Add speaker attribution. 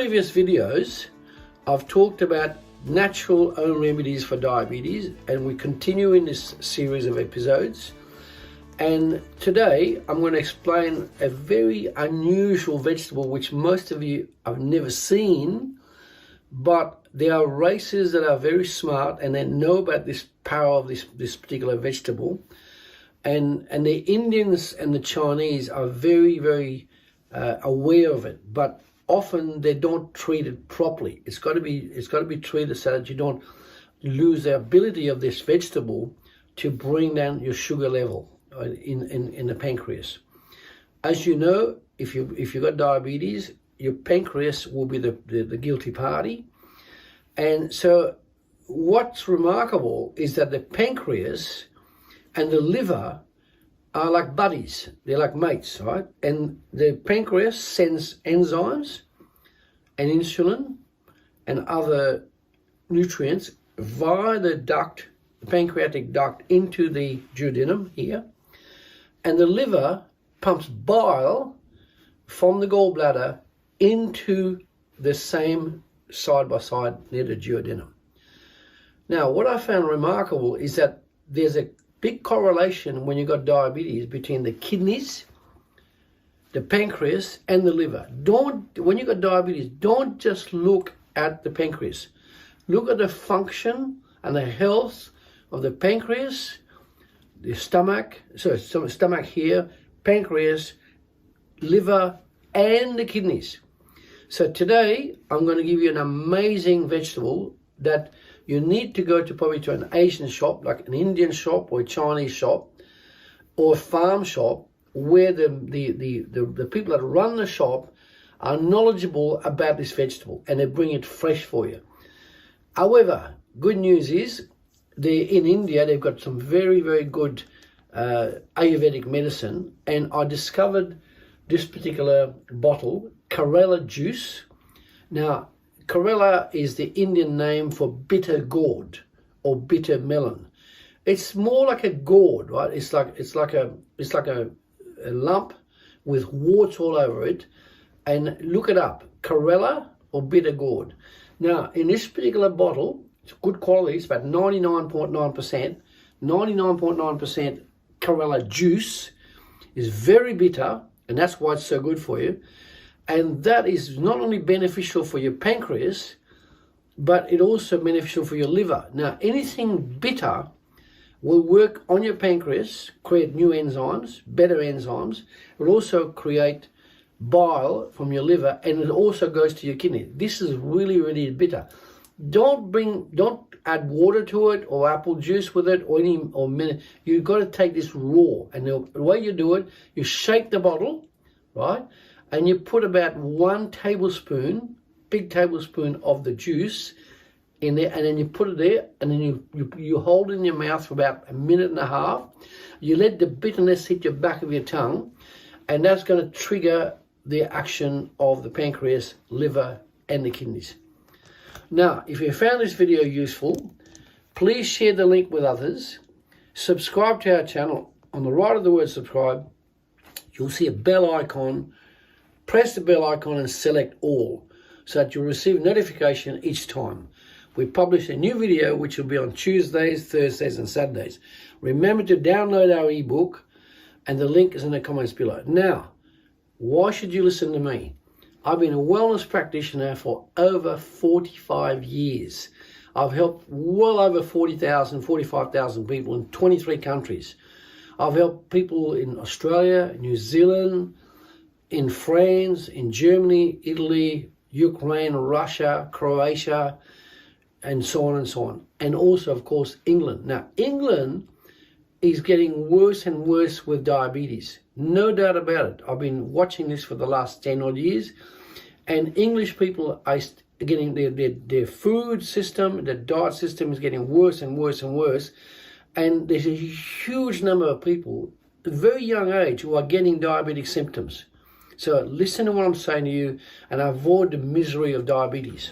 Speaker 1: previous videos, I've talked about natural home remedies for diabetes, and we continue in this series of episodes. And today I'm going to explain a very unusual vegetable which most of you have never seen, but there are races that are very smart and they know about this power of this particular vegetable. And the Indians and the Chinese are very aware of it, but often they don't treat it properly. It's got to be treated so that you don't lose the ability of this vegetable to bring down your sugar level in the pancreas. As you know, if you've got diabetes, your pancreas will be the guilty party. And so what's remarkable is that the pancreas and the liver are like buddies. They're like mates, right? And the pancreas sends enzymes and insulin and other nutrients via the pancreatic duct into the duodenum here. And the liver pumps bile from the gallbladder into the same side by side near the duodenum. Now, what I found remarkable is that there's a big correlation when you've got diabetes between the kidneys, the pancreas, and the liver. When you've got diabetes, don't just look at the pancreas. Look at the function and the health of the pancreas, the stomach, stomach here, pancreas, liver, and the kidneys. So today, I'm going to give you an amazing vegetable that you need to go probably to an Asian shop, like an Indian shop or a Chinese shop or a farm shop, where the people that run the shop are knowledgeable about this vegetable and they bring it fresh for you. However, good news is in India, they've got some very good Ayurvedic medicine, and I discovered this particular bottle, Karela juice. Now, Karela is the Indian name for Bittergourd or bitter melon. It's more like a gourd, right? It's like a lump with warts all over it. And look it up, Karela or Bittergourd. Now, in this particular bottle, it's good quality. It's about 99.9%. 99.9% Karela juice is very bitter, and that's why it's so good for you. And that is not only beneficial for your pancreas, but it also beneficial for your liver. Now, anything bitter will work on your pancreas, create new enzymes, better enzymes. It will also create bile from your liver, and it also goes to your kidney. This is really bitter. Don't add water to it or apple juice with it you've got to take this raw. And the way you do it, you shake the bottle, right? And you put about 1 tablespoon, big tablespoon of the juice in there, and then you put it there, and then you hold it in your mouth for about a minute and a half. You let the bitterness hit your back of your tongue, and that's going to trigger the action of the pancreas, liver, and the kidneys. Now, if you found this video useful, please share the link with others. Subscribe to our channel. On the right of the word subscribe, you'll see a bell icon. Press the bell icon and select all so that you'll receive notification each time we publish a new video, which will be on Tuesdays, Thursdays, and Saturdays. Remember to download our ebook, and the link is in the comments below. Now, why should you listen to me? I've been a wellness practitioner for over 45 years. I've helped well over 45,000 people in 23 countries. I've helped people in Australia, New Zealand, in France, in Germany, Italy, Ukraine, Russia, Croatia, and so on and so on. And also, of course, England. Now, England is getting worse and worse with diabetes. No doubt about it. I've been watching this for the last 10 odd years. And English people are getting their food system, their diet system is getting worse and worse and worse. And there's a huge number of people at a very young age who are getting diabetic symptoms. So listen to what I'm saying to you and avoid the misery of diabetes.